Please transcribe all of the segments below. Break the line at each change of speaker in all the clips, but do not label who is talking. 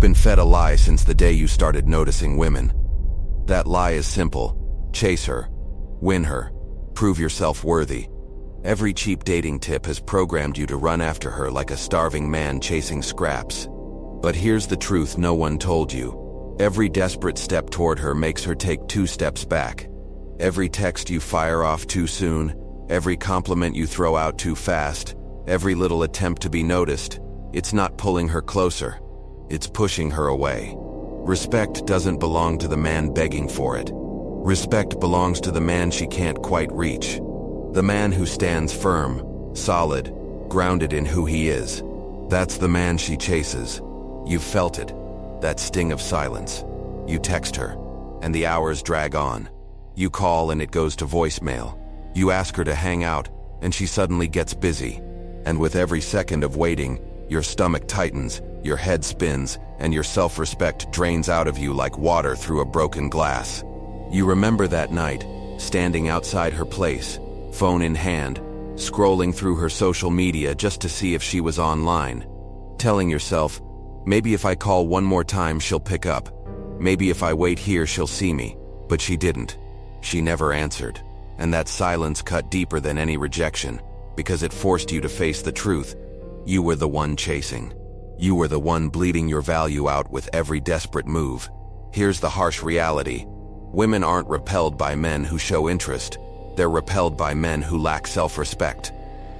You've been fed a lie since the day you started noticing women. That lie is simple. Chase her. Win her. Prove yourself worthy. Every cheap dating tip has programmed you to run after her like a starving man chasing scraps. But here's the truth no one told you. Every desperate step toward her makes her take 2 steps back. Every text you fire off too soon, every compliment you throw out too fast, every little attempt to be noticed, it's not pulling her closer. It's pushing her away. Respect doesn't belong to the man begging for it. Respect belongs to the man she can't quite reach. The man who stands firm, solid, grounded in who he is. That's the man she chases. You've felt it, that sting of silence. You text her, and the hours drag on. You call and it goes to voicemail. You ask her to hang out, and she suddenly gets busy. And with every second of waiting, your stomach tightens, your head spins, and your self-respect drains out of you like water through a broken glass. You remember that night, standing outside her place, phone in hand, scrolling through her social media just to see if she was online, telling yourself, maybe if I call one more time she'll pick up. Maybe if I wait here she'll see me. But she didn't. She never answered. And that silence cut deeper than any rejection, because it forced you to face the truth. You were the one chasing. You were the one bleeding your value out with every desperate move. Here's the harsh reality. Women aren't repelled by men who show interest. They're repelled by men who lack self-respect,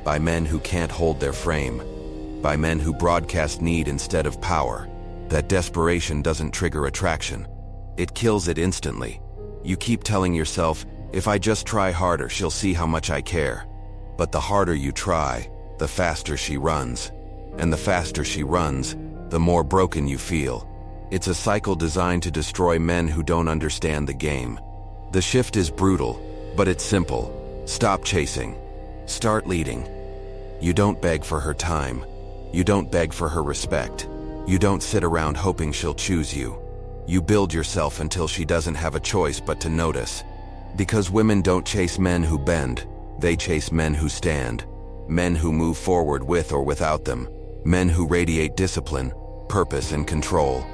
by men who can't hold their frame, by men who broadcast need instead of power. That desperation doesn't trigger attraction. It kills it instantly. You keep telling yourself, if I just try harder, she'll see how much I care. But the harder you try, the faster she runs. And the faster she runs, the more broken you feel. It's a cycle designed to destroy men who don't understand the game. The shift is brutal, but it's simple. Stop chasing. Start leading. You don't beg for her time. You don't beg for her respect. You don't sit around hoping she'll choose you. You build yourself until she doesn't have a choice but to notice. Because women don't chase men who bend. They chase men who stand. Men who move forward with or without them. Men who radiate discipline, purpose, and control.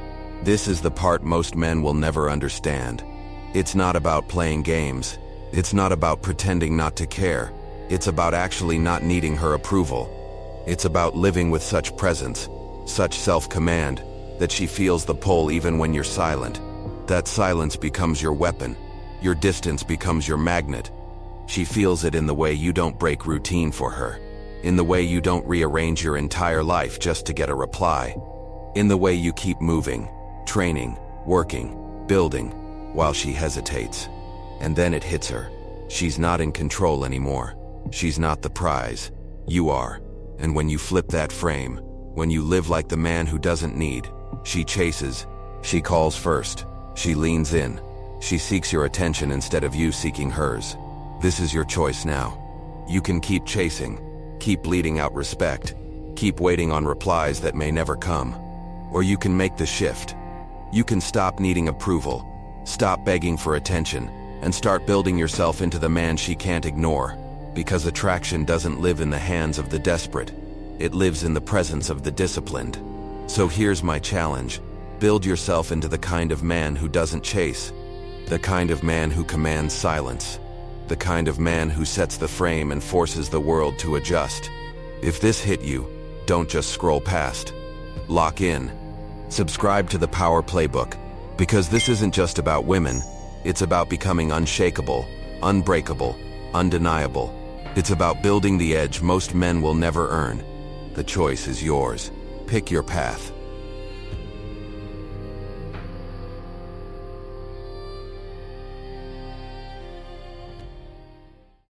This is the part most men will never understand. It's not about playing games. It's not about pretending not to care. It's about actually not needing her approval. It's about living with such presence, such self-command, that she feels the pull even when you're silent. That silence becomes your weapon. Your distance becomes your magnet. She feels it in the way you don't break routine for her. In the way you don't rearrange your entire life just to get a reply. In the way you keep moving, training, working, building, while she hesitates. And then it hits her. She's not in control anymore. She's not the prize. You are. And when you flip that frame, when you live like the man who doesn't need, she chases. She calls first. She leans in. She seeks your attention instead of you seeking hers. This is your choice now. You can keep chasing, keep bleeding out respect, keep waiting on replies that may never come. Or you can make the shift. You can stop needing approval, stop begging for attention, and start building yourself into the man she can't ignore. Because attraction doesn't live in the hands of the desperate. It lives in the presence of the disciplined. So here's my challenge. Build yourself into the kind of man who doesn't chase. The kind of man who commands silence. The kind of man who sets the frame and forces the world to adjust. If this hit you, don't just scroll past. Lock in. Subscribe to the Power Playbook, because this isn't just about women. It's about becoming unshakable, unbreakable, undeniable. It's about building the edge most men will never earn. The choice is yours. Pick your path.